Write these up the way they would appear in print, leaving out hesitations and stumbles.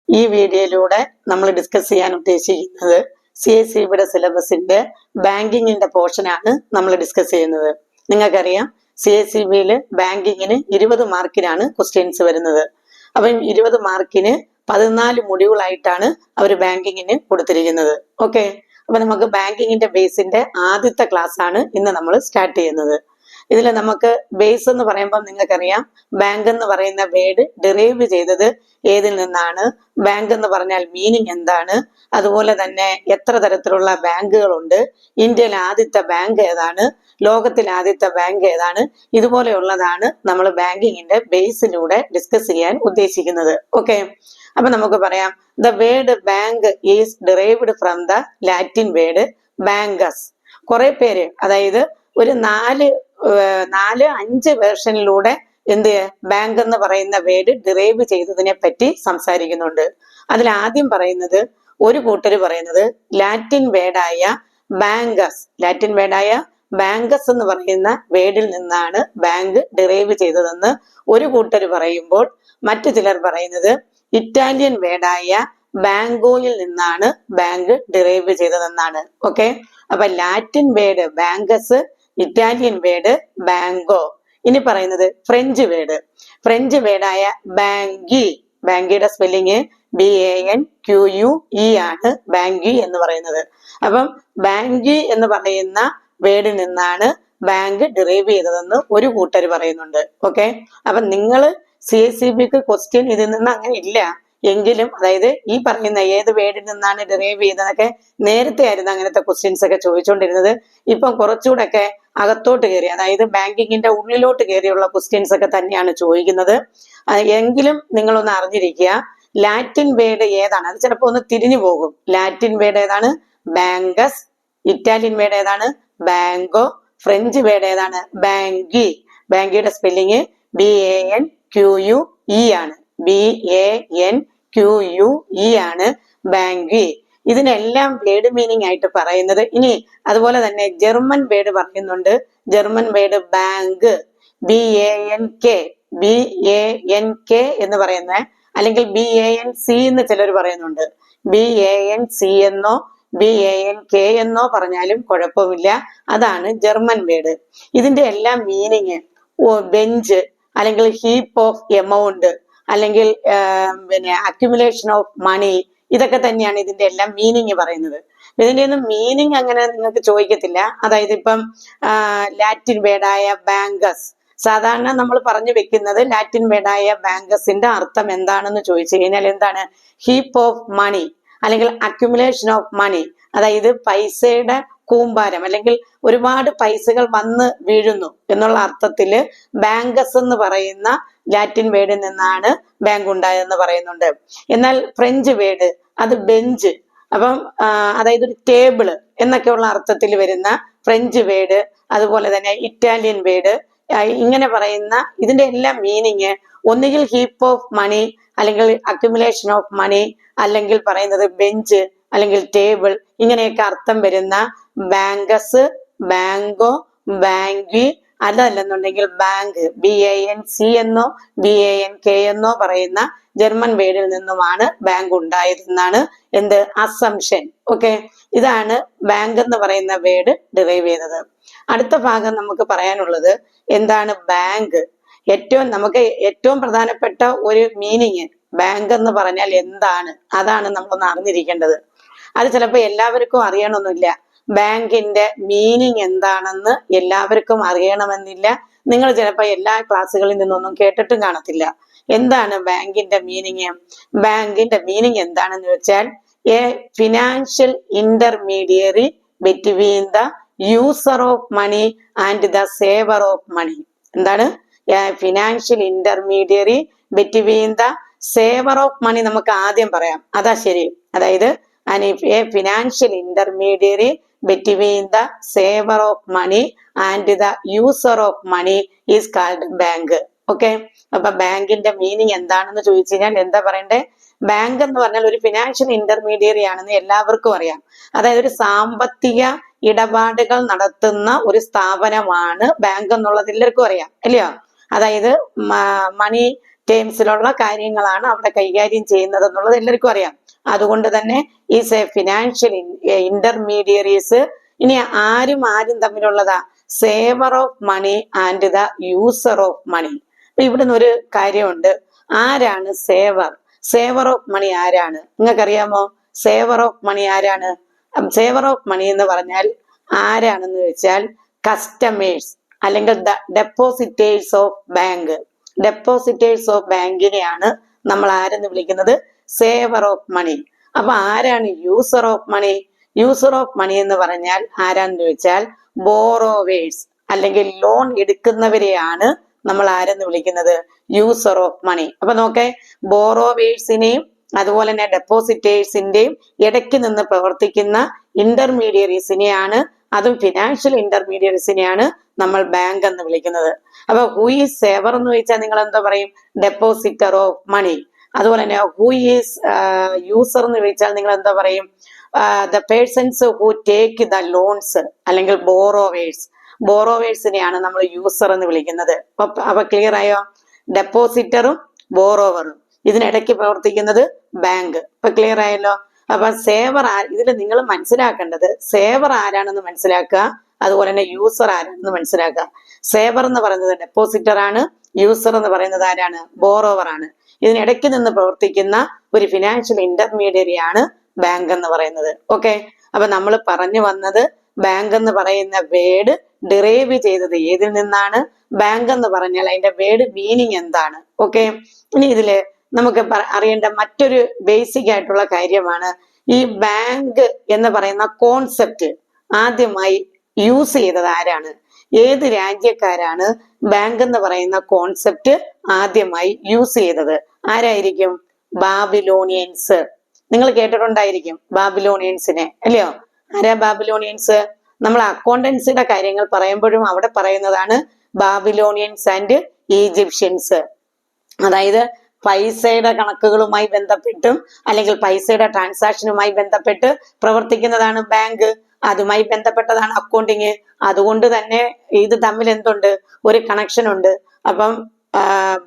ഈ വീഡിയോയിലൂടെ നമ്മൾ ഡിസ്കസ് ചെയ്യാൻ ഉദ്ദേശിക്കുന്നത് CSEBയുടെ സിലബസിന്റെ ബാങ്കിങ്ങിന്റെ പോർഷനാണ് നമ്മൾ ഡിസ്കസ് ചെയ്യുന്നത്. നിങ്ങൾക്കറിയാം CSEBയിൽ ബാങ്കിങ്ങിന് 20 മാർക്കിനാണ് ക്വസ്റ്റ്യൻസ് വരുന്നത്. അപ്പം 20 മാർക്കിന് 14 മൊഡ്യൂളായിട്ടാണ് അവർ ബാങ്കിങ്ങിന് കൊടുത്തിരിക്കുന്നത്. ഓക്കെ, അപ്പൊ നമുക്ക് ബാങ്കിങ്ങിന്റെ ബേസിന്റെ ആദ്യത്തെ ക്ലാസ് ആണ് ഇന്ന് നമ്മൾ സ്റ്റാർട്ട് ചെയ്യുന്നത്. ഇതിൽ നമുക്ക് ബേസ് എന്ന് പറയുമ്പോൾ നിങ്ങൾക്കറിയാം ബാങ്ക് എന്ന് പറയുന്ന വേർഡ് ഡിറൈവ് ചെയ്തത് ഏതിൽ നിന്നാണ്, ബാങ്ക് എന്ന് പറഞ്ഞാൽ മീനിങ് എന്താണ്, അതുപോലെ തന്നെ എത്ര തരത്തിലുള്ള ബാങ്കുകളുണ്ട്, ഇന്ത്യയിലെ ആദ്യത്തെ ബാങ്ക് ഏതാണ്, ലോകത്തിലെ ആദ്യത്തെ ബാങ്ക് ഏതാണ്, ഇതുപോലെയുള്ളതാണ് നമ്മൾ ബാങ്കിങ്ങിന്റെ ബേസിലൂടെ ഡിസ്കസ് ചെയ്യാൻ ഉദ്ദേശിക്കുന്നത്. ഓക്കെ, അപ്പൊ നമുക്ക് പറയാം the word bank is derived from the Latin word bancus. കുറെ പേര്, അതായത് ഒരു 4-5 വേർഷനിലൂടെ എന്ത് ബാങ്ക് എന്ന് പറയുന്ന വേർഡ് ഡിറൈവ് ചെയ്തതിനെ പറ്റി സംസാരിക്കുന്നുണ്ട്. അതിൽ ആദ്യം പറയുന്നത്, ഒരു കൂട്ടര് പറയുന്നത് ലാറ്റിൻ വേർഡായ ബാങ്കസ് എന്ന് പറയുന്ന വേർഡിൽ നിന്നാണ് ബാങ്ക് ഡിറൈവ് ചെയ്തതെന്ന് ഒരു കൂട്ടര് പറയുമ്പോൾ, മറ്റു ചിലർ പറയുന്നത് ഇറ്റാലിയൻ വേർഡായ ബാങ്കോയിൽ നിന്നാണ് ബാങ്ക് ഡിറൈവ് ചെയ്തതെന്നാണ്. ഓക്കെ, അപ്പൊ ലാറ്റിൻ വേർഡ് ബാങ്കസ്, ഇറ്റാലിയൻ വേർഡ് ബാങ്കോ. ഇനി പറയുന്നത് ഫ്രഞ്ച് വേർഡായ ബാങ്കിയുടെ സ്പെല്ലിങ് BANQUE ആണ് ബാങ്കി എന്ന് പറയുന്നത്. അപ്പം ബാങ്കി എന്ന് പറയുന്ന വേർഡിൽ നിന്നാണ് ബാങ്ക് ഡിറൈവ് ചെയ്തതെന്ന് ഒരു കൂട്ടർ പറയുന്നുണ്ട്. ഓക്കെ, അപ്പൊ നിങ്ങൾ CSEBക്ക് ക്വസ്റ്റ്യൻ ഇതിൽ നിന്ന് അങ്ങനെ ഇല്ല എങ്കിലും, അതായത് ഈ പറയുന്ന ഏത് വേർഡിൽ നിന്നാണ് ഡിറൈവ് ചെയ്തതൊക്കെ നേരത്തെ ആയിരുന്നു അങ്ങനത്തെ ക്വസ്റ്റ്യൻസ് ഒക്കെ ചോദിച്ചുകൊണ്ടിരുന്നത്. ഇപ്പം കുറച്ചുകൂടെ ഒക്കെ അകത്തോട്ട് കയറി, അതായത് ബാങ്കിങ്ങിന്റെ ഉള്ളിലോട്ട് കയറിയുള്ള ക്വസ്റ്റ്യൻസ് ഒക്കെ തന്നെയാണ് ചോദിക്കുന്നത്. എങ്കിലും നിങ്ങളൊന്ന് അറിഞ്ഞിരിക്കുക, ലാറ്റിൻ വേർഡ് ഏതാണ്, അത് ചിലപ്പോൾ ഒന്ന് തിരിഞ്ഞു പോകും. ലാറ്റിൻ വേർഡ് ഏതാണ്? ബാങ്കസ്. ഇറ്റാലിയൻ വേർഡ് ഏതാണ്? ബാങ്കോ. ഫ്രഞ്ച് വേർഡ് ഏതാണ്? ബാങ്കി. ബാങ്കിയുടെ സ്പെല്ലിങ് BANQUE ആണ്. BANQUE ആണ് ബാങ്കി. ഇതിനെല്ലാം വേർഡ് മീനിങ് ആയിട്ട് പറയുന്നത്. ഇനി അതുപോലെ തന്നെ ജർമ്മൻ വേർഡ് പറയുന്നുണ്ട്. ജർമ്മൻ വേർഡ് ബാങ്ക്, BANK എന്ന് പറയുന്ന, അല്ലെങ്കിൽ BANC എന്ന് ചിലർ പറയുന്നുണ്ട്. BANC എന്നോ BANK എന്നോ പറഞ്ഞാലും കുഴപ്പമില്ല, അതാണ് ജർമ്മൻ വേർഡ്. ഇതിന്റെ എല്ലാം മീനിങ് ബെഞ്ച്, അല്ലെങ്കിൽ ഹീപ്പ് ഓഫ് എമൗണ്ട്, അല്ലെങ്കിൽ അക്യുമുലേഷൻ ഓഫ് മണി, ഇതൊക്കെ തന്നെയാണ് ഇതിന്റെ എല്ലാം മീനിങ് പറയുന്നത്. ഇതിന്റെ ഒന്നും മീനിങ് അങ്ങനെ നിങ്ങൾക്ക് ചോദിക്കത്തില്ല. അതായത് ഇപ്പം ലാറ്റിൻ വേർഡായ ബാങ്കസ്, സാധാരണ നമ്മൾ പറഞ്ഞു വെക്കുന്നത് ലാറ്റിൻ വേർഡായ ബാങ്കസിന്റെ അർത്ഥം എന്താണെന്ന് ചോദിച്ചു കഴിഞ്ഞാൽ എന്താണ്? ഹീപ്പ് ഓഫ് മണി, അല്ലെങ്കിൽ അക്യുമുലേഷൻ ഓഫ് മണി, അതായത് പൈസയുടെ കൂമ്പാരം, അല്ലെങ്കിൽ ഒരുപാട് പൈസകൾ വന്ന് വീഴുന്നു എന്നുള്ള അർത്ഥത്തില് ബാങ്കസ് എന്ന് പറയുന്ന ലാറ്റിൻ വേർഡിൽ നിന്നാണ് ബാങ്ക് ഉണ്ടായതെന്ന് പറയുന്നുണ്ട്. എന്നാൽ ഫ്രഞ്ച് വേർഡ് അത് ബെഞ്ച്, അപ്പം അതായത് ഒരു ടേബിള് എന്നൊക്കെയുള്ള അർത്ഥത്തിൽ വരുന്ന ഫ്രഞ്ച് വേർഡ്, അതുപോലെ തന്നെ ഇറ്റാലിയൻ വേർഡ്, ഇങ്ങനെ പറയുന്ന ഇതിന്റെ എല്ലാം മീനിങ് ഒന്നുകിൽ ഹീപ്പ് ഓഫ് മണി, അല്ലെങ്കിൽ അക്യുമുലേഷൻ ഓഫ് മണി, അല്ലെങ്കിൽ പറയുന്നത് ബെഞ്ച്, അല്ലെങ്കിൽ ടേബിൾ, ഇങ്ങനെയൊക്കെ അർത്ഥം വരുന്ന ബാങ്കസ്, ബാങ്കോ, ബാങ്കി, അതല്ലെന്നുണ്ടെങ്കിൽ ബാങ്ക്, BANC എന്നോ BANK എന്നോ പറയുന്ന ജർമ്മൻ വേർഡിൽ നിന്നുമാണ് ബാങ്ക് ഉണ്ടായതെന്നാണ് എന്ത് അസംഷൻ. ഓക്കെ, ഇതാണ് ബാങ്ക് എന്ന് പറയുന്ന വേർഡ് ഡിറൈവ് ചെയ്തത്. അടുത്ത ഭാഗം നമുക്ക് പറയാനുള്ളത് എന്താണ് ബാങ്ക്. നമുക്ക് ഏറ്റവും പ്രധാനപ്പെട്ട ഒരു മീനിങ് ബാങ്ക് എന്ന് പറഞ്ഞാൽ എന്താണ്, അതാണ് നമ്മളൊന്ന് അറിഞ്ഞിരിക്കേണ്ടത്. അത് ചിലപ്പോൾ എല്ലാവർക്കും അറിയണമെന്നില്ല. ബാങ്കിന്റെ മീനിങ് എന്താണെന്ന് എല്ലാവർക്കും അറിയണമെന്നില്ല. നിങ്ങൾ ചിലപ്പോൾ എല്ലാ ക്ലാസ്സുകളിൽ നിന്നൊന്നും കേട്ടിട്ടും കാണത്തില്ല. എന്താണ് ബാങ്കിന്റെ മീനിങ്? ബാങ്കിന്റെ മീനിങ് എന്താണെന്ന് വെച്ചാൽ a financial intermediary between the user of money and the saver of money. എന്താണ്? Financial intermediary between the saver of money. നമുക്ക് ആദ്യം പറയാം, അതാ ശരി. അതായത് a financial intermediary between the saver of money and the user of money is called bank. Okay, അപ്പൊ ബാങ്കിന്റെ meaning എന്താണെന്ന് ചോദിച്ചു കഴിഞ്ഞാൽ എന്താ പറയണ്ടേ? ബാങ്ക് എന്ന് പറഞ്ഞാൽ ഒരു ഫിനാൻഷ്യൽ ഇന്റർമീഡിയറി ആണെന്ന് എല്ലാവർക്കും അറിയാം. അതായത് ഒരു സാമ്പത്തിക ഇടപാടുകൾ നടത്തുന്ന ഒരു സ്ഥാപനമാണ് ബാങ്ക് എന്നുള്ളത് എല്ലാവർക്കും അറിയാം, അല്ലയോ? അതായത് മണി ടേംസിലുള്ള കാര്യങ്ങളാണ് അവിടെ കൈകാര്യം ചെയ്യുന്നത് എന്നുള്ളത് എല്ലാവർക്കും അറിയാം. അതുകൊണ്ട് തന്നെ ഈസ് എ ഫിനാൻഷ്യൽ ഇന്റർമീഡിയറീസ്. ഇനി ആരും തമ്മിലുള്ളതാ? Saver of money and the user of money. അപ്പൊ ഇവിടുന്ന് ഒരു കാര്യമുണ്ട്. ആരാണ് സേവർ? സേവർ ഓഫ് മണി ആരാണ്? നിങ്ങൾക്കറിയാമോ സേവർ ഓഫ് മണി ആരാണ്? സേവർ ഓഫ് മണി എന്ന് പറഞ്ഞാൽ ആരാണെന്ന് വെച്ചാൽ കസ്റ്റമേഴ്സ് അല്ലെങ്കിൽ depositors of bank. Depositors of ബാങ്കിനെയാണ് നമ്മൾ ആരെന്ന് വിളിക്കുന്നത്? Saver of money. അപ്പൊ ആരാണ് user of money? User of money എന്ന് പറഞ്ഞാൽ ആരാന്ന് ചോദിച്ചാൽ ബോറോവേഴ്സ് അല്ലെങ്കിൽ ലോൺ എടുക്കുന്നവരെയാണ് നമ്മൾ ആരെന്ന് വിളിക്കുന്നത്? User of money. അപ്പൊ നോക്കേ, ബോറോവേഴ്സിനെയും അതുപോലെ തന്നെ ഡെപ്പോസിറ്റേഴ്സിന്റെയും ഇടയ്ക്ക് നിന്ന് പ്രവർത്തിക്കുന്ന ഇന്റർമീഡിയറീസിനെയാണ്, അതും ഫിനാൻഷ്യൽ ഇന്റർമീഡിയറീസിനെയാണ് നമ്മൾ ബാങ്ക് എന്ന് വിളിക്കുന്നത്. അപ്പൊ ഹൂ ഈസ് സേവർ എന്ന് ചോദിച്ചാൽ നിങ്ങൾ എന്താ പറയും? Depositor of money. അതുപോലെ തന്നെ ഹൂ ഈസ് യൂസർ എന്ന് ചോദിച്ചാൽ നിങ്ങൾ എന്താ പറയും? The persons who take the loans അല്ലെങ്കിൽ ബോറോവേഴ്സ്. ബോറോവേഴ്സിനെയാണ് നമ്മൾ യൂസർ എന്ന് വിളിക്കുന്നത്. അപ്പൊ ക്ലിയർ ആയോ? ഡെപ്പോസിറ്ററും ബോറോവറും ഇതിനിടയ്ക്ക് പ്രവർത്തിക്കുന്നത് ബാങ്ക്. ഇപ്പൊ ക്ലിയർ ആയല്ലോ? അപ്പൊ സേവർ ഇതിൽ നിങ്ങൾ മനസ്സിലാക്കേണ്ടത് സേവർ ആരാണെന്ന് മനസ്സിലാക്കുക, അതുപോലെ തന്നെ യൂസർ ആരാണെന്ന് മനസ്സിലാക്കുക. സേവർ എന്ന് പറയുന്നത് ഡെപ്പോസിറ്റർ ആണ്, യൂസർ എന്ന് പറയുന്നത് ആരാണ്? ബോറോവർ ആണ്. ഇതിനിടയ്ക്ക് നിന്ന് പ്രവർത്തിക്കുന്ന ഒരു ഫിനാൻഷ്യൽ ഇന്റർമീഡിയറി ആണ് ബാങ്ക് എന്ന് പറയുന്നത്. ഓക്കെ, അപ്പൊ നമ്മൾ പറഞ്ഞു വന്നത് ബാങ്ക് എന്ന് പറയുന്ന വേർഡ് ഡിറൈവ് ചെയ്തത് ഏതിൽ നിന്നാണ്? ബാങ്ക് എന്ന് പറഞ്ഞാൽ അതിന്റെ വേർഡ് മീനിങ് എന്താണ്? ഓക്കെ, ഇനി ഇതില് നമുക്ക് അറിയേണ്ട മറ്റൊരു ബേസിക് ആയിട്ടുള്ള കാര്യമാണ് ഈ ബാങ്ക് എന്ന് പറയുന്ന കോൺസെപ്റ്റ് ആദ്യമായി യൂസ് ചെയ്തത് ആരാണ്? ഏത് രാജ്യക്കാരാണ് ബാങ്ക് എന്ന് പറയുന്ന കോൺസെപ്റ്റ് ആദ്യമായി യൂസ് ചെയ്തത്? ആരായിരിക്കും? ബാബിലോണിയൻസ്. നിങ്ങൾ കേട്ടിട്ടുണ്ടായിരിക്കും ബാബിലോണിയൻസിനെ, അല്ലയോ? ആരാ ബാബിലോണിയൻസ്? നമ്മൾ അക്കൗണ്ടൻസിയുടെ കാര്യങ്ങൾ പറയുമ്പോഴും അവിടെ പറയുന്നതാണ് ബാബിലോണിയൻസ് ആൻഡ് ഈജിപ്ഷ്യൻസ്. അതായത് പൈസയുടെ കണക്കുകളുമായി ബന്ധപ്പെട്ടും അല്ലെങ്കിൽ പൈസയുടെ ട്രാൻസാക്ഷനുമായി ബന്ധപ്പെട്ട് പ്രവർത്തിക്കുന്നതാണ് ബാങ്ക്. അതുമായി ബന്ധപ്പെട്ടതാണ് അക്കൗണ്ടിങ്. അതുകൊണ്ട് തന്നെ ഇത് തമ്മിൽ എന്തുണ്ട്? ഒരു കണക്ഷൻ ഉണ്ട്. അപ്പം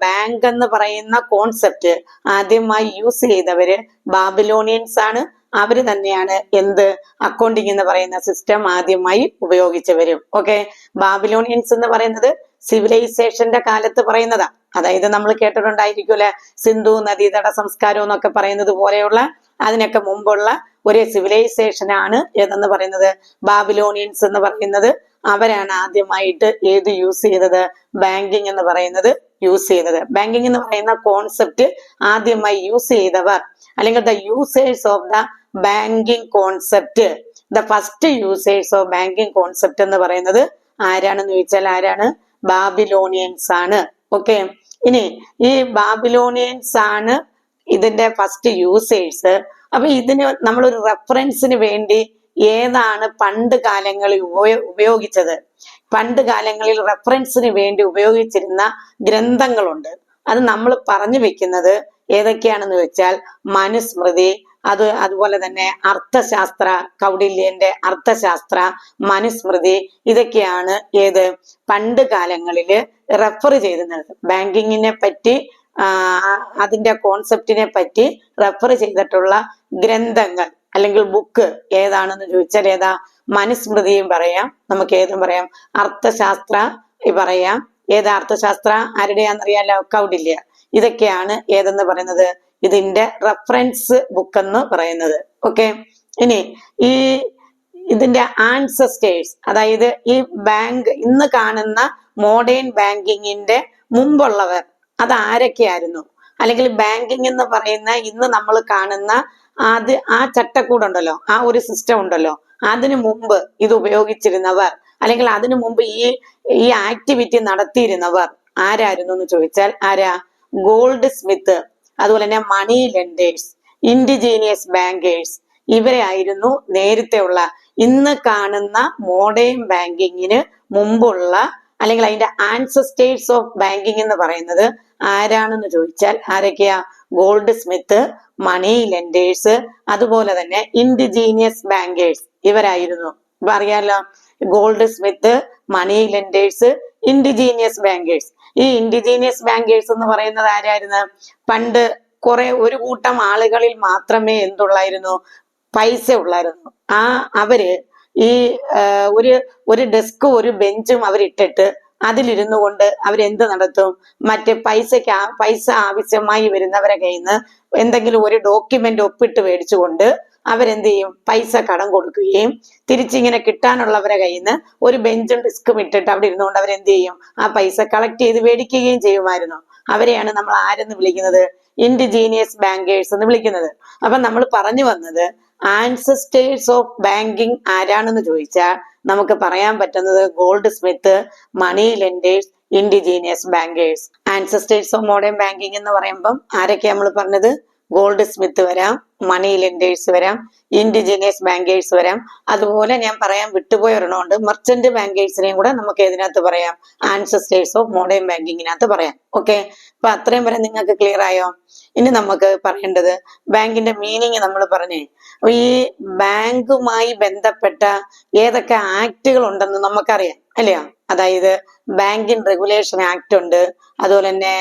ബാങ്ക് എന്ന് പറയുന്ന കോൺസെപ്റ്റ് ആദ്യമായി യൂസ് ചെയ്തവര് ബാബിലോണിയൻസ് ആണ്. അവര് തന്നെയാണ് എന്ത്? അക്കൗണ്ടിങ് എന്ന് പറയുന്ന സിസ്റ്റം ആദ്യമായി ഉപയോഗിച്ചവരും. ഓക്കെ, ബാബിലോണിയൻസ് എന്ന് പറയുന്നത് സിവിലൈസേഷന്റെ കാലത്ത് പറയുന്നതാ. അതായത് നമ്മൾ കേട്ടിട്ടുണ്ടായിരിക്കൂലെ സിന്ധു നദീതട സംസ്കാരം എന്നൊക്കെ പറയുന്നത് പോലെയുള്ള അതിനൊക്കെ മുമ്പുള്ള ഒരു സിവിലൈസേഷൻ ആണ് ഏതെന്ന് പറയുന്നത്? ബാബിലോണിയൻസ് എന്ന് പറയുന്നത്. അവരാണ് ആദ്യമായിട്ട് ഏത് യൂസ് ചെയ്തത്? ബാങ്കിങ് എന്ന് പറയുന്നത് യൂസ് ചെയ്തത്. ബാങ്കിങ് എന്ന് പറയുന്ന കോൺസെപ്റ്റ് ആദ്യമായി യൂസ് ചെയ്തവർ അല്ലെങ്കിൽ the users of the banking concept, the first users of banking concept എന്ന് പറയുന്നത് ആരാണെന്ന് ചോദിച്ചാൽ ആരാണ്? ബാബിലോണിയൻസ് ആണ്. ഓക്കെ, ഇനി ഈ ബാബിലോണിയൻസ് ആണ് ഇതിന്റെ ഫസ്റ്റ് യൂസേഴ്സ്. അപ്പൊ ഇതിന് നമ്മളൊരു റെഫറൻസിന് വേണ്ടി ഏതാണ് പണ്ട് കാലങ്ങളിൽ ഉപയോഗിച്ചത്? പണ്ട് കാലങ്ങളിൽ റെഫറൻസിന് വേണ്ടി ഉപയോഗിച്ചിരുന്ന ഗ്രന്ഥങ്ങളുണ്ട്. അത് നമ്മൾ പറഞ്ഞു വെക്കുന്നത് ഏതൊക്കെയാണെന്ന് വെച്ചാൽ മനുസ്മൃതി, അതുപോലെ തന്നെ അർത്ഥശാസ്ത്ര, കൗടില്യന്റെ അർത്ഥശാസ്ത്ര, മനുസ്മൃതി, ഇതൊക്കെയാണ് ഏത് പണ്ട് കാലങ്ങളിൽ റെഫർ ചെയ്തിരുന്നത്. ബാങ്കിങ്ങിനെ പറ്റി അതിന്റെ കോൺസെപ്റ്റിനെ പറ്റി റെഫർ ചെയ്തിട്ടുള്ള ഗ്രന്ഥങ്ങൾ അല്ലെങ്കിൽ ബുക്ക് ഏതാണെന്ന് ചോദിച്ചാൽ ഏതാ? മനുസ്മൃതിയും പറയാം, നമുക്ക് ഏതും പറയാം. അർത്ഥശാസ്ത്ര പറയാം. ഏതാ അർത്ഥശാസ്ത്ര? ആരുടെയാണെന്നറിയാലോ? കൗടില്യ. ഇതൊക്കെയാണ് ഏതെന്ന് പറയുന്നത്? ഇതിന്റെ റെഫറൻസ് ബുക്ക് എന്ന് പറയുന്നത്. ഓക്കെ, ഇനി ഇതിന്റെ ആൻസസ്റ്റേഴ്സ്, അതായത് ഈ ബാങ്ക് ഇന്ന് കാണുന്ന മോഡേൺ ബാങ്കിങ്ങിന്റെ മുമ്പുള്ളവർ അത് ആരൊക്കെയായിരുന്നു? അല്ലെങ്കിൽ ബാങ്കിങ് എന്ന് പറയുന്ന ഇന്ന് നമ്മൾ കാണുന്ന ആ ചട്ടക്കൂടുണ്ടല്ലോ, ആ ഒരു സിസ്റ്റം ഉണ്ടല്ലോ, അതിനു മുമ്പ് ഇത് ഉപയോഗിച്ചിരുന്നവർ അല്ലെങ്കിൽ അതിനു മുമ്പ് ഈ ആക്ടിവിറ്റി നടത്തിയിരുന്നവർ ആരായിരുന്നു എന്ന് ചോദിച്ചാൽ ആരാ? ഗോൾഡ് സ്മിത്ത്, അതുപോലെ തന്നെ മണി ലെൻഡേഴ്സ്, ഇൻഡിജീനിയസ് ബാങ്കേഴ്സ്, ഇവരെ ആയിരുന്നു നേരത്തെ ഉള്ള ഇന്ന് കാണുന്ന മോഡേൺ ബാങ്കിങ്ങിന് മുമ്പുള്ള അല്ലെങ്കിൽ അതിന്റെ ആൻസസ്റ്റേഴ്സ് ഓഫ് ബാങ്കിങ് എന്ന് പറയുന്നത് ആരാണെന്ന് ചോദിച്ചാൽ ആരൊക്കെയാ? ഗോൾഡ് സ്മിത്ത്, മണി ലെൻഡേഴ്സ്, അതുപോലെ തന്നെ ഇൻഡിജീനിയസ് ബാങ്കേഴ്സ്, ഇവരായിരുന്നു. ഇപ്പൊ അറിയാലോ, goldsmith, money lenders, indigenous bankers, ഈ ഇൻഡിജീനിയസ് ബാങ്കേഴ്സ് എന്ന് പറയുന്നത് ആരായിരുന്നു? പണ്ട് ഒരു കൂട്ടം ആളുകളിൽ മാത്രമേ എന്തുള്ളായിരുന്നു? പൈസ ഉള്ളായിരുന്നു. അവര് ഈ ഒരു ഡെസ്കും ഒരു ബെഞ്ചും അവരിട്ടിട്ട് അതിലിരുന്നു കൊണ്ട് അവരെന്ത് നടത്തും? മറ്റേ പൈസ ആവശ്യമായി വരുന്നവരെ കയ്യിൽ നിന്ന് എന്തെങ്കിലും ഒരു ഡോക്യുമെന്റ് ഒപ്പിട്ട് മേടിച്ചുകൊണ്ട് അവരെന്ത് ചെയ്യും? പൈസ കടം കൊടുക്കുകയും തിരിച്ചിങ്ങനെ കിട്ടാനുള്ളവരെ കയ്യിൽ നിന്ന് ഒരു ബെഞ്ചും ഡെസ്കും ഇട്ടിട്ട് അവിടെ ഇരുന്നുകൊണ്ട് അവരെന്ത് ചെയ്യും? ആ പൈസ കളക്ട് ചെയ്ത് മേടിക്കുകയും ചെയ്യുമായിരുന്നു. അവരെയാണ് നമ്മൾ ആരെന്ന് വിളിക്കുന്നത്? ഇൻഡിജീനിയസ് ബാങ്കേഴ്സ് എന്ന് വിളിക്കുന്നത്. അപ്പൊ നമ്മൾ പറഞ്ഞു വന്നത് ആൻസസ്റ്റേഴ്സ് ഓഫ് ബാങ്കിങ് ആരാണെന്ന് ചോദിച്ചാൽ നമുക്ക് പറയാൻ പറ്റുന്നത് goldsmith, money lenders, indigenous bankers. Ancestors of modern banking എന്ന് പറയുമ്പം ആരൊക്കെയാ നമ്മൾ പറഞ്ഞത്? ഗോൾഡ് സ്മിത്ത് വരാം, മണി ലെൻഡേഴ്സ് വരാം, ഇൻഡിജീനിയസ് ബാങ്കേഴ്സ് വരാം. അതുപോലെ ഞാൻ പറയാൻ വിട്ടുപോയ ഒരെണ്ണമുണ്ട്, മെർച്ചന്റ് ബാങ്കേഴ്സിനെയും കൂടെ നമുക്ക് ഇതിനകത്ത് പറയാം, ആൻസസ്റ്റേഴ്സ് ഓഫ് മോഡേൺ ബാങ്കിങ്ങിനകത്ത് പറയാം. ഓക്കെ, അപ്പൊ അത്രയും വരെ നിങ്ങൾക്ക് ക്ലിയർ ആയോ? ഇനി നമുക്ക് പറയേണ്ടത് ബാങ്കിന്റെ മീനിങ് നമ്മൾ പറഞ്ഞേ. ഈ ബാങ്കുമായി ബന്ധപ്പെട്ട ഏതൊക്കെ ആക്ടുകൾ ഉണ്ടെന്ന് നമുക്കറിയാം, അല്ലയോ? അതായത് ബാങ്കിങ് റെഗുലേഷൻ ആക്ട് ഉണ്ട്, അതുപോലെ തന്നെ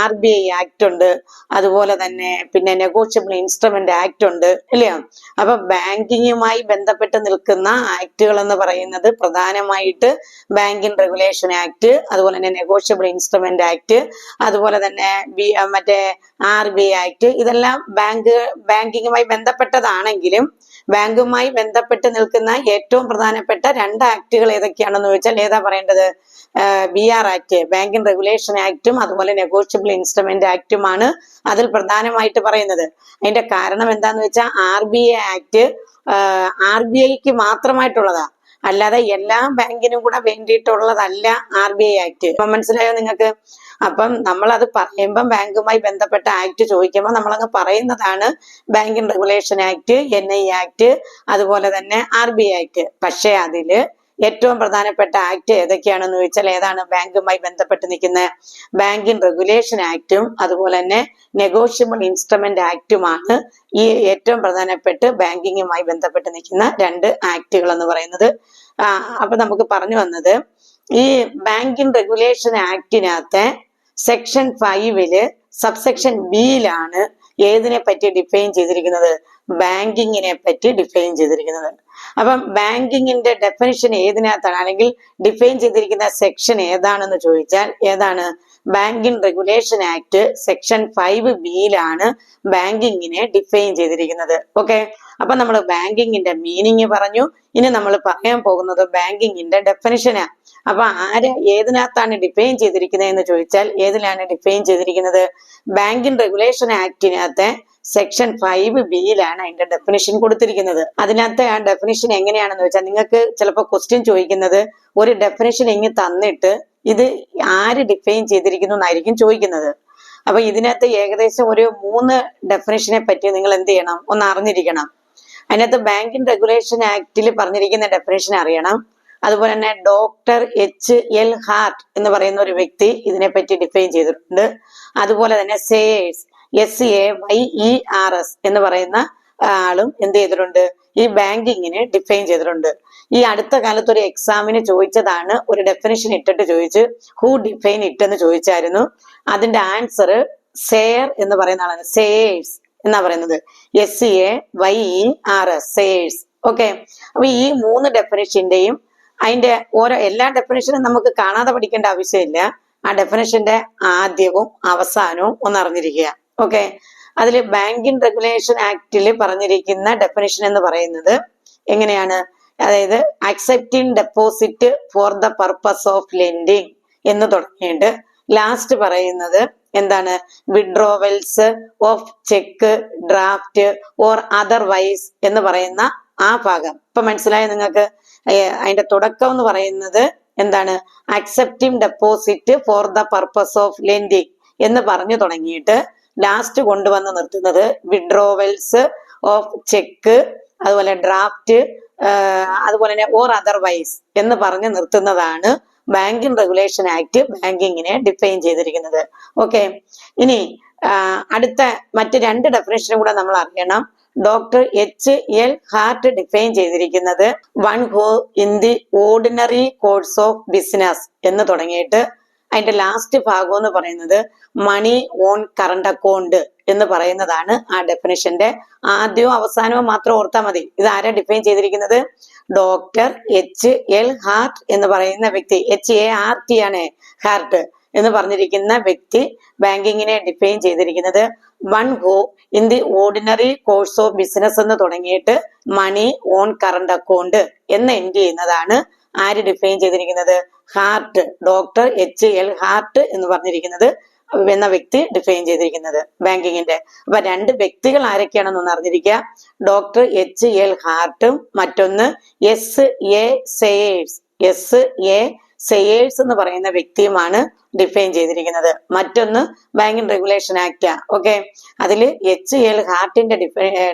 RBI ആക്ട് ഉണ്ട്, അതുപോലെ തന്നെ പിന്നെ നെഗോഷ്യബിൾ ഇൻസ്ട്രുമെന്റ് ആക്ട് ഉണ്ട്, അല്ലയോ? അപ്പൊ ബാങ്കിങ്ങുമായി ബന്ധപ്പെട്ട് നിൽക്കുന്ന ആക്ടുകൾ എന്ന് പറയുന്നത് പ്രധാനമായിട്ട് ബാങ്കിങ് റെഗുലേഷൻ ആക്ട്, അതുപോലെ തന്നെ നെഗോഷ്യബിൾ ഇൻസ്ട്രുമെന്റ് ആക്ട്, അതുപോലെ തന്നെ മറ്റേ RBI ആക്ട്. ഇതെല്ലാം ബാങ്കിങ്ങുമായി ബന്ധപ്പെട്ടതാണെങ്കിലും ബാങ്കുമായി ബന്ധപ്പെട്ട് നിൽക്കുന്ന ഏറ്റവും പ്രധാനപ്പെട്ട 2 ആക്ടുകൾ ഏതൊക്കെയാണെന്ന് ചോദിച്ചാൽ ഏതാ പറയേണ്ടത്? BR ആക്ട്, ബാങ്കിങ് റെഗുലേഷൻ ആക്ടും അതുപോലെ നെഗോഷ്യബിൾ ഇൻസ്ട്രുമെന്റ് ആക്ടുമാണ് അതിൽ പ്രധാനമായിട്ട് പറയുന്നത്. അതിന്റെ കാരണം എന്താന്ന് വെച്ചാൽ RBI ആക്ട് RBIക്ക് മാത്രമായിട്ടുള്ളതാ, അല്ലാതെ എല്ലാ ബാങ്കിനും കൂടെ വേണ്ടിയിട്ടുള്ളതല്ല RBI ആക്ട്. അപ്പൊ മനസ്സിലായോ നിങ്ങൾക്ക്? അപ്പം നമ്മൾ അത് പറയുമ്പം ബാങ്കുമായി ബന്ധപ്പെട്ട ആക്ട് ചോദിക്കുമ്പോൾ നമ്മളങ്ങ് പറയുന്നതാണ് banking regulation act, NI act, അതുപോലെ തന്നെ RBI ആക്ട്. പക്ഷെ അതില് ഏറ്റവും പ്രധാനപ്പെട്ട ആക്ട് ഏതൊക്കെയാണെന്ന് ചോദിച്ചാൽ ഏതാണ് ബാങ്കുമായി ബന്ധപ്പെട്ട് നിൽക്കുന്ന? ബാങ്കിങ് റെഗുലേഷൻ ആക്ടും അതുപോലെ തന്നെ നെഗോഷ്യബിൾ ഇൻസ്ട്രുമെന്റ് ആക്ടുമാണ് ഈ ഏറ്റവും പ്രധാനപ്പെട്ട് ബാങ്കിങ്ങുമായി ബന്ധപ്പെട്ട് നിൽക്കുന്ന 2 ആക്ടുകൾ എന്ന് പറയുന്നത്. അപ്പൊ നമുക്ക് പറഞ്ഞു വന്നത് ഈ ബാങ്കിങ് റെഗുലേഷൻ ആക്ടിനകത്തെ സെക്ഷൻ 5 സബ്സെക്ഷൻ ബിയിലാണ് ഏതിനെ പറ്റി ഡിഫൈൻ ചെയ്തിരിക്കുന്നത്? ബാങ്കിങ്ങിനെ പറ്റി ഡിഫൈൻ ചെയ്തിരിക്കുന്നത്. അപ്പം ബാങ്കിങ്ങിന്റെ ഡെഫിനിഷൻ ഏതിനകത്താണ്, അല്ലെങ്കിൽ ഡിഫൈൻ ചെയ്തിരിക്കുന്ന സെക്ഷൻ ഏതാണെന്ന് ചോദിച്ചാൽ ഏതാണ്? Banking regulation act section 5B ബാങ്കിങ്ങിനെ ഡിഫൈൻ ചെയ്തിരിക്കുന്നത്. ഓക്കെ, അപ്പൊ നമ്മൾ ബാങ്കിങ്ങിന്റെ മീനിങ് പറഞ്ഞു. ഇനി നമ്മൾ പറയാൻ പോകുന്നത് ബാങ്കിങ്ങിന്റെ ഡെഫിനിഷനാ. അപ്പൊ ഏതിനകത്താണ് ഡിഫൈൻ ചെയ്തിരിക്കുന്നത് എന്ന് ചോദിച്ചാൽ ഏതിലാണ് ഡിഫൈൻ ചെയ്തിരിക്കുന്നത്? ബാങ്കിങ് റെഗുലേഷൻ ആക്ടിനകത്തെ സെക്ഷൻ 5B അതിന്റെ ഡെഫിനിഷൻ കൊടുത്തിരിക്കുന്നത്. അതിനകത്തെ ആ ഡെഫിനിഷൻ എങ്ങനെയാണെന്ന് വെച്ചാൽ നിങ്ങൾക്ക് ചിലപ്പോൾ ക്വസ്റ്റ്യൻ ചോദിക്കുന്നത് ഒരു ഡെഫിനിഷൻ ഇങ്ങ് തന്നിട്ട് ഇത് ആര് ഡിഫൈൻ ചെയ്തിരിക്കുന്നു എന്നായിരിക്കും ചോദിക്കുന്നത്. അപ്പൊ ഇതിനകത്ത് ഏകദേശം ഒരു 3 ഡെഫിനിഷനെ പറ്റി നിങ്ങൾ എന്ത് ചെയ്യണം? ഒന്ന് അറിഞ്ഞിരിക്കണം. അതിനകത്ത് ബാങ്കിങ് റെഗുലേഷൻ ആക്ടിൽ പറഞ്ഞിരിക്കുന്ന ഡെഫിനിഷൻ അറിയണം. അതുപോലെ തന്നെ ഡോക്ടർ H.L. ഹാർട്ട് എന്ന് പറയുന്ന ഒരു വ്യക്തി ഇതിനെപ്പറ്റി ഡിഫൈൻ ചെയ്തിട്ടുണ്ട്. അതുപോലെ തന്നെ സേയേഴ്സ് SAYERS എന്ന് പറയുന്ന ആളും എന്ത് ചെയ്തിട്ടുണ്ട്? ഈ ബാങ്കിങ്ങിനെ ഡിഫൈൻ ചെയ്തിട്ടുണ്ട്. ഈ അടുത്ത കാലത്ത് ഒരു എക്സാമിന് ചോദിച്ചതാണ്, ഒരു ഡെഫിനിഷൻ ഇട്ടിട്ട് ചോദിച്ചു ഹൂ ഡിഫൈൻ ഇട്ട് എന്ന് ചോദിച്ചായിരുന്നു. അതിന്റെ ആൻസർ സേയർ എന്ന് പറയുന്ന ആളാണ്, സേയേഴ്സ് എന്നാ പറയുന്നത്, SAYERS സേയേഴ്സ്. ഓക്കെ, അപ്പൊ ഈ 3 ഡെഫിനിഷന്റെയും അതിന്റെ എല്ലാ ഡെഫിനിഷനും നമുക്ക് കാണാതെ പഠിക്കേണ്ട ആവശ്യമില്ല. ആ ഡെഫിനിഷന്റെ ആദ്യവും അവസാനവും ഒന്ന് അറിഞ്ഞിരിക്കുക. ഓക്കെ, അതിൽ ബാങ്കിങ് റെഗുലേഷൻ ആക്ടിൽ പറഞ്ഞിരിക്കുന്ന ഡെഫിനിഷൻ എന്ന് പറയുന്നത് എങ്ങനെയാണ്? അതായത് accepting deposit for the purpose of lending എന്ന് തുടങ്ങിയിട്ട് ലാസ്റ്റ് പറയുന്നത് എന്താണ്? Withdrawals of cheque, draft or otherwise എന്ന് പറയുന്ന ആ ഭാഗം. ഇപ്പൊ മനസ്സിലായോ നിങ്ങൾക്ക്? അതിന്റെ തുടക്കം എന്ന് പറയുന്നത് എന്താണ്? Accepting deposit for the purpose of lending എന്ന് പറഞ്ഞു തുടങ്ങിയിട്ട് ലാസ്റ്റ് കൊണ്ടുവന്ന് നിർത്തുന്നത് വിഡ്രോവൽസ് ഓഫ് ചെക്ക്, അതുപോലെ ഡ്രാഫ്റ്റ്, അതുപോലെ തന്നെ ഓർ അതർവൈസ് എന്ന് പറഞ്ഞ് നിർത്തുന്നതാണ് ബാങ്കിങ് റെഗുലേഷൻ ആക്ട് ബാങ്കിങ്ങിനെ ഡിഫൈൻ ചെയ്തിരിക്കുന്നത്. ഓക്കെ, ഇനി അടുത്ത മറ്റ് 2 ഡെഫിനേഷനും കൂടെ നമ്മൾ അറിയണം. Doctor H.L. ഹാർട്ട് ഡിഫൈൻ ചെയ്തിരിക്കുന്നത് one who in the ordinary course of business എന്ന് തുടങ്ങിയിട്ട് അതിന്റെ ലാസ്റ്റ് ഭാഗം എന്ന് പറയുന്നത് മണി ഓൺ കറണ്ട് അക്കൗണ്ട് എന്ന് പറയുന്നതാണ് ആ ഡെഫിനിഷന്റെ ആദ്യവും അവസാനവും മാത്രം ഓർത്താൽ മതി. ഇത് ആരാ ഡിഫൈൻ ചെയ്തിരിക്കുന്നത്? Doctor H.L. ഹാർട്ട് എന്ന് പറയുന്ന വ്യക്തി. HART ആണ് ഹാർട്ട് എന്ന് പറഞ്ഞിരിക്കുന്ന വ്യക്തി ബാങ്കിങ്ങിനെ ഡിഫൈൻ ചെയ്തിരിക്കുന്നത് one who in the ordinary course of business എന്ന് തുടങ്ങിയിട്ട് മണി ഓൺ കറണ്ട് അക്കൗണ്ട് എന്ന് എൻഡ് ചെയ്യുന്നതാണ് ആര് ഡിഫൈൻ ചെയ്തിരിക്കുന്നത്? Heart, doctor H.L. ഹാർട്ട് എന്ന് പറഞ്ഞിരിക്കുന്നത് എന്ന വ്യക്തി ഡിഫൈൻ ചെയ്തിരിക്കുന്നത് ബാങ്കിങ്ങിന്റെ. അപ്പൊ രണ്ട് വ്യക്തികൾ ആരൊക്കെയാണെന്നൊന്ന് അറിഞ്ഞിരിക്കുക. Doctor H.L. ഹാർട്ടും മറ്റൊന്ന് S.A. സെയേഴ്സ്. S.A. സെയേഴ്സ് എന്ന് പറയുന്ന വ്യക്തിയുമാണ് ഡിഫൈൻ ചെയ്തിരിക്കുന്നത്. മറ്റൊന്ന് ബാങ്കിങ് റെഗുലേഷൻ ആക്ട്. ഓക്കെ, അതിൽ H.L. ഹാർട്ടിന്റെ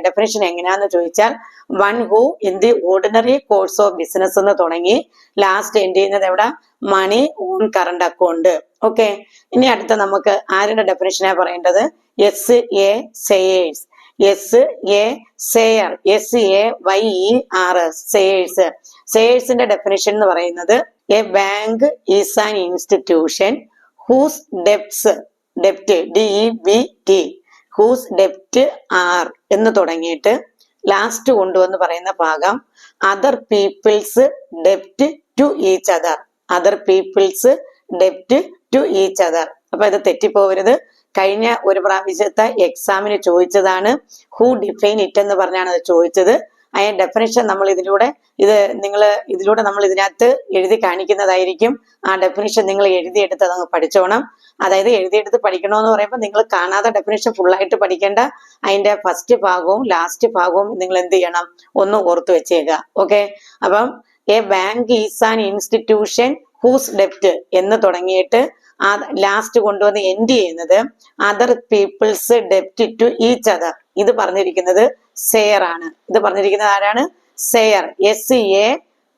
ഡെഫിനേഷൻ എങ്ങനെയാന്ന് ചോദിച്ചാൽ one who in the ordinary course of business എന്ന് തുടങ്ങി ലാസ്റ്റ് എൻഡ് ചെയ്യുന്നത് എവിടെ? Money on current account. Okay, ഇനി അടുത്ത നമുക്ക് ആരുടെ ഡെഫിനേഷനാ പറയേണ്ടത്? S.A. Sayers. S.A. Sayer, SAYERS, Sayers. സെയേഴ്സിന്റെ ഡെഫിനേഷൻ എന്ന് പറയുന്നത് a bank is an institution whose ഡെപ്റ്റ് DEBT ഹൂസ് ഡെപ്റ്റ് ആർ എന്ന് തുടങ്ങിയിട്ട് ലാസ്റ്റ് കൊണ്ടുവന്ന് പറയുന്ന ഭാഗം അതർ പീപ്പിൾസ് ഡെപ്റ്റ് to each other. Other people's ഡെപ്റ്റ് ടു ഈച്ച് അതർ. അപ്പൊ ഇത് തെറ്റിപ്പോവരുത്. കഴിഞ്ഞ ഒരു പ്രാവശ്യത്തെ എക്സാമിന് ചോദിച്ചതാണ്. ഹൂ ഡിഫൈൻ ഇറ്റ് എന്ന് പറഞ്ഞാണ് അത് ചോദിച്ചത്. അതിന്റെ ഡെഫിനേഷൻ നമ്മൾ ഇതിലൂടെ നമ്മൾ ഇതിനകത്ത് എഴുതി കാണിക്കുന്നതായിരിക്കും. ആ ഡെഫിനേഷൻ നിങ്ങൾ എഴുതിയെടുത്ത് അതങ്ങ് പഠിച്ചോണം. അതായത് എഴുതിയെടുത്ത് പഠിക്കണമെന്ന് പറയുമ്പോൾ നിങ്ങൾ കാണാതെ ഡെഫിനേഷൻ ഫുള്ളായിട്ട് പഠിക്കേണ്ട. അതിന്റെ ഫസ്റ്റ് ഭാഗവും ലാസ്റ്റ് ഭാഗവും നിങ്ങൾ എന്ത് ചെയ്യണം? ഒന്ന് ഓർത്തു വെച്ചേക്കുക. ഓക്കെ, അപ്പം a bank is an institution whose ഡെപ്റ്റ് എന്ന് തുടങ്ങിയിട്ട് ആ ലാസ്റ്റ് കൊണ്ടുവന്ന് എൻഡ് ചെയ്യുന്നത് അതർ പീപ്പിൾസ് ഡെപ്റ്റ് ടു ഈച്ച് അതർ. ഇത് പറഞ്ഞിരിക്കുന്നത് സെയർ ആണ്. ഇത് പറഞ്ഞിരിക്കുന്നത് ആരാണ്? സെയർ. SA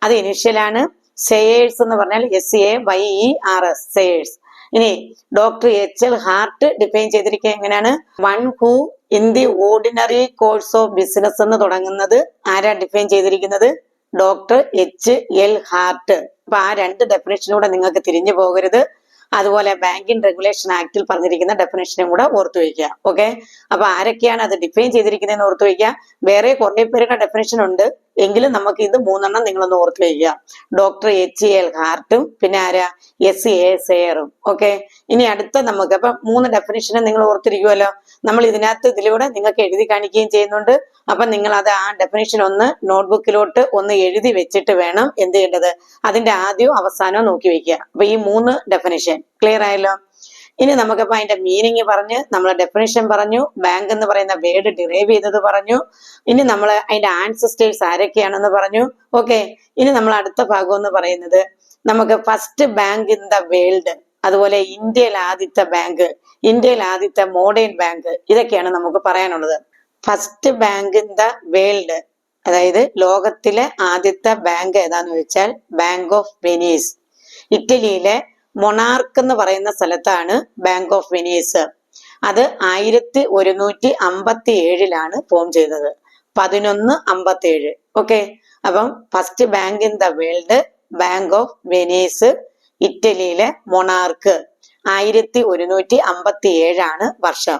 അത് ഇനിഷ്യലാണ്. സെയേഴ്സ് എന്ന് പറഞ്ഞാൽ SAYERS, സെയേഴ്സ്. ഇനി ഡോക്ടർ H.L. ഹാർട്ട് ഡിഫൈൻ ചെയ്തിരിക്കുക എങ്ങനെയാണ്? One who in the ordinary course of business എന്ന് തുടങ്ങുന്നത് ആരാ ഡിഫൈൻ ചെയ്തിരിക്കുന്നത്? Doctor H.L. ഹാർട്ട്. അപ്പൊ ആ രണ്ട് ഡെഫിനേഷനൂടെ നിങ്ങൾക്ക് തിരിഞ്ഞു പോകരുത്. അതുപോലെ ബാങ്കിങ് റെഗുലേഷൻ ആക്ടിൽ പറഞ്ഞിരിക്കുന്ന ഡെഫിനേഷനും കൂടെ ഓർത്തു വയ്ക്കുക. ഓക്കെ, അപ്പൊ ആരൊക്കെയാണ് അത് ഡിഫൈൻ ചെയ്തിരിക്കുന്നതെന്ന് ഓർത്തു വയ്ക്കുക. വേറെ കുറെ പേരുടെ ഡെഫിനേഷൻ ഉണ്ട്, എങ്കിലും നമുക്ക് ഇത് മൂന്നെണ്ണം നിങ്ങളൊന്ന് ഓർത്തു വയ്ക്കുക. Doctor H.L. ഹാർട്ടും പിന്നെ ആരാ? S.A. സെയറും. ഓക്കെ, ഇനി അടുത്ത നമുക്ക് അപ്പൊ 3 ഡെഫിനേഷനും നിങ്ങൾ ഓർത്തിരിക്കുമല്ലോ. നമ്മൾ ഇതിലൂടെ നിങ്ങൾക്ക് എഴുതി കാണിക്കുകയും ചെയ്യുന്നുണ്ട്. അപ്പൊ നിങ്ങൾ അത് ആ ഡെഫിനേഷൻ ഒന്ന് നോട്ട്ബുക്കിലോട്ട് ഒന്ന് എഴുതി വെച്ചിട്ട് വേണം എന്ത് ചെയ്യേണ്ടത്? അതിന്റെ ആദ്യവും അവസാനവും നോക്കി വെക്കുക. അപ്പൊ ഈ 3 ഡെഫിനേഷൻ ക്ലിയർ ആയല്ലോ. ഇനി നമുക്കപ്പോ അതിന്റെ മീനിങ് പറഞ്ഞ് നമ്മൾ ഡെഫിനേഷൻ പറഞ്ഞു, ബാങ്ക് എന്ന് പറയുന്ന വേർഡ് ഡിറൈവ് ചെയ്തത് പറഞ്ഞു. ഇനി നമ്മൾ അതിന്റെ ആൻസസ്റ്റേഴ്സ് ആരൊക്കെയാണെന്ന് പറഞ്ഞു. ഓക്കെ, ഇനി നമ്മൾ അടുത്ത ഭാഗം എന്ന് പറയുന്നത് നമുക്ക് first bank in the world, അതുപോലെ ഇന്ത്യയിൽ ആദ്യത്തെ ബാങ്ക്, ഇന്ത്യയിൽ ആദ്യത്തെ മോഡേൺ ബാങ്ക്, ഇതൊക്കെയാണ് നമുക്ക് പറയാനുള്ളത്. First bank in the world, അതായത് ലോകത്തിലെ ആദ്യത്തെ ബാങ്ക് ഏതാന്ന് വെച്ചാൽ ബാങ്ക് ഓഫ് വെനീസ്. ഇറ്റലിയിലെ മൊണാർക്ക് എന്ന് പറയുന്ന സ്ഥലത്താണ് ബാങ്ക് ഓഫ് വെനീസ്. അത് 1157 ഫോം ചെയ്തത്. 1157. ഓക്കെ, അപ്പം first bank in the world bank of Venice, ഇറ്റലിയിലെ മൊണാർക്ക്, 1157 വർഷം.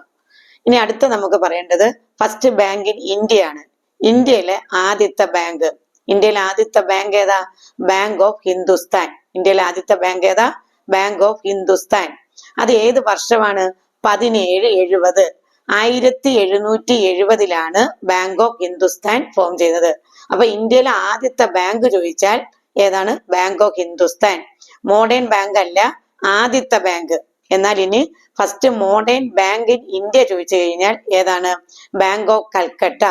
ഇനി അടുത്ത നമുക്ക് പറയേണ്ടത് ഫസ്റ്റ് ബാങ്ക് ഇൻ ഇന്ത്യ ആണ്. ഇന്ത്യയിലെ ആദ്യത്തെ ബാങ്ക്, ഇന്ത്യയിലെ ആദ്യത്തെ ബാങ്ക് ഏതാ? Bank of Hindustan. ഇന്ത്യയിലെ ആദ്യത്തെ ബാങ്ക് ഏതാ? Bank of Hindustan. അത് ഏത് വർഷമാണ്? 1770. 1770 ബാങ്ക് ഓഫ് ഹിന്ദുസ്ഥാൻ ഫോം ചെയ്തത്. അപ്പൊ ഇന്ത്യയിലെ ആദ്യത്തെ ബാങ്ക് ചോദിച്ചാൽ ഏതാണ്? Bank of Hindustan. Modern bank അല്ല, ആദ്യത്തെ ബാങ്ക്. എന്നാൽ ഇനി first modern bank in India ചോദിച്ചു കഴിഞ്ഞാൽ ഏതാണ്? Bank of Calcutta.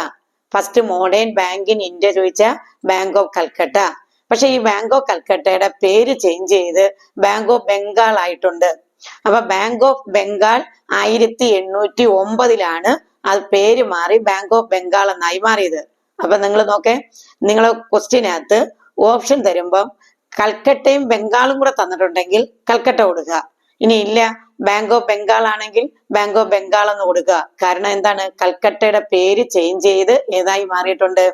First modern bank in India ചോദിച്ചാൽ ബാങ്ക് ഓഫ് കൽക്കട്ട. പക്ഷെ ഈ ബാങ്ക് ഓഫ് കൽക്കട്ടയുടെ പേര് ചേഞ്ച് ചെയ്ത് ബാങ്ക് ഓഫ് ബംഗാൾ ആയിട്ടുണ്ട്. അപ്പൊ ബാങ്ക് ഓഫ് ബംഗാൾ 1809 അത് പേര് മാറി ബാങ്ക് ഓഫ് ബംഗാൾ എന്നായി മാറിയത്. അപ്പൊ നിങ്ങൾ നോക്കേ, നിങ്ങൾ ക്വസ്റ്റ്യനകത്ത് ഓപ്ഷൻ തരുമ്പം കൽക്കട്ടയും ബംഗാളും കൂടെ തന്നിട്ടുണ്ടെങ്കിൽ കൽക്കട്ട കൊടുക്കുക. ഇനി ഇല്ല, ബാങ്ക് ഓഫ് ബംഗാൾ ആണെങ്കിൽ ബാങ്ക് ഓഫ് ബംഗാൾ എന്ന് കൊടുക്കുക. കാരണം എന്താണ്, കൽക്കട്ടയുടെ പേര് ചേഞ്ച് ചെയ്ത് ഏതായി മാറിയിട്ടുണ്ട്,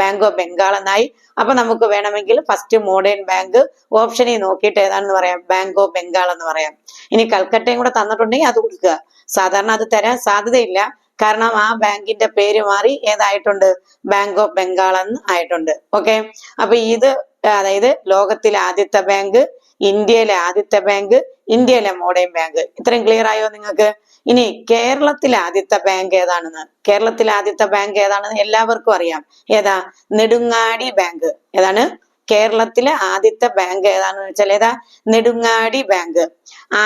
ബാങ്ക് ഓഫ് ബംഗാൾ എന്നായി. അപ്പൊ നമുക്ക് വേണമെങ്കിൽ ഫസ്റ്റ് മോഡേൺ ബാങ്ക് ഓപ്ഷനിൽ നോക്കിയിട്ട് ഏതാണെന്ന് പറയാം, ബാങ്ക് ഓഫ് ബംഗാൾ എന്ന് പറയാം. ഇനി കൽക്കട്ടയും കൂടെ തന്നിട്ടുണ്ടെങ്കിൽ അത് കൊടുക്കുക. സാധാരണ അത് തരാൻ സാധ്യതയില്ല, കാരണം ആ ബാങ്കിന്റെ പേര് മാറി ഏതായിട്ടുണ്ട്, ബാങ്ക് ഓഫ് ബംഗാൾ എന്ന് ആയിട്ടുണ്ട്. ഓക്കെ, അപ്പൊ ഇത് അതായത് ലോകത്തിലെ ആദ്യത്തെ ബാങ്ക്, ഇന്ത്യയിലെ ആദ്യത്തെ ബാങ്ക്, ഇന്ത്യയിലെ മോഡേൺ ബാങ്ക്. ഇത്രയും ക്ലിയർ ആയോ നിങ്ങൾക്ക്? ഇനി കേരളത്തിലെ ആദ്യത്തെ ബാങ്ക് ഏതാണെന്ന്, കേരളത്തിലെ ആദ്യത്തെ ബാങ്ക് ഏതാണെന്ന് എല്ലാവർക്കും അറിയാം. ഏതാ? നെടുങ്ങാടി ബാങ്ക്. ഏതാണ്? കേരളത്തിലെ ആദ്യത്തെ ബാങ്ക് ഏതാണെന്ന് വെച്ചാൽ ഏതാ? നെടുങ്ങാടി ബാങ്ക്.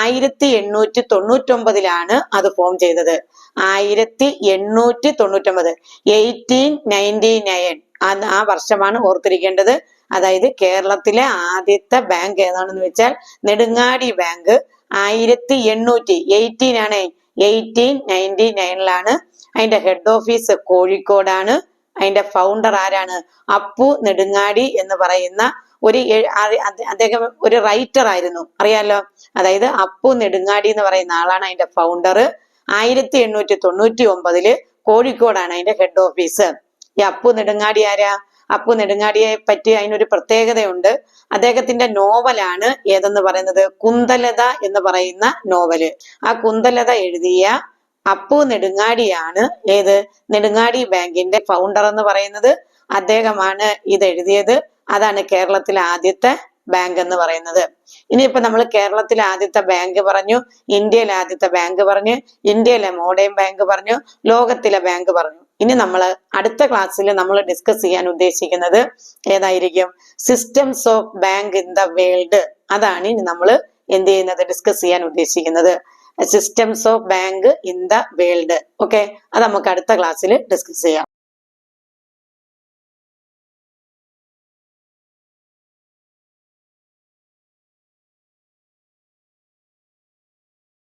1899 അത് ഫോം ചെയ്തത്. 1899, 1899 ആ വർഷമാണ് ഓർത്തിരിക്കേണ്ടത്. അതായത് കേരളത്തിലെ ആദ്യത്തെ ബാങ്ക് ഏതാണെന്ന് വെച്ചാൽ നെടുങ്ങാടി ബാങ്ക്. 1899 അതിന്റെ ഹെഡ് ഓഫീസ് കോഴിക്കോടാണ്. അതിന്റെ ഫൗണ്ടർ ആരാണ്? അപ്പു നെടുങ്ങാടി എന്ന് പറയുന്ന അദ്ദേഹം ഒരു റൈറ്റർ ആയിരുന്നു, അറിയാലോ. അതായത് അപ്പു നെടുങ്ങാടി എന്ന് പറയുന്ന ആളാണ് അതിന്റെ ഫൗണ്ടർ. 1899 കോഴിക്കോടാണ് അതിന്റെ ഹെഡ് ഓഫീസ്. ഈ അപ്പു നെടുങ്ങാടി ആരാ? അപ്പു നെടുങ്ങാടിയെ പറ്റി അതിനൊരു പ്രത്യേകതയുണ്ട്. അദ്ദേഹത്തിന്റെ നോവലാണ് ഏതെന്ന് പറയുന്നത്, കുന്തലത എന്ന് പറയുന്ന നോവല്. ആ കുന്തലത എഴുതിയ അപ്പു നെടുങ്ങാടിയാണ് ഏത്, നെടുങ്ങാടി ബാങ്കിന്റെ ഫൗണ്ടർ എന്ന് പറയുന്നത്. അദ്ദേഹമാണ് ഇത് എഴുതിയത്. അതാണ് കേരളത്തിലെ ആദ്യത്തെ ബാങ്ക് എന്ന് പറയുന്നത്. ഇനിയിപ്പോ നമ്മൾ കേരളത്തിലെ ആദ്യത്തെ ബാങ്ക് പറഞ്ഞു, ഇന്ത്യയിലെ ആദ്യത്തെ ബാങ്ക് പറഞ്ഞു, ഇന്ത്യയിലെ മോഡേൺ ബാങ്ക് പറഞ്ഞു, ലോകത്തിലെ ബാങ്ക് പറഞ്ഞു. ഇനി നമ്മൾ അടുത്ത ക്ലാസ്സിൽ നമ്മൾ ഡിസ്കസ് ചെയ്യാൻ ഉദ്ദേശിക്കുന്നത് ഏതായിരിക്കും? Systems of bank in the world. അതാണ് ഇനി നമ്മൾ എന്ത് ചെയ്യുന്നത്, ഡിസ്കസ് ചെയ്യാൻ ഉദ്ദേശിക്കുന്നത്. Systems of bank in the world. Okay, അത് നമുക്ക് അടുത്ത ക്ലാസ്സിൽ ഡിസ്കസ് ചെയ്യാം.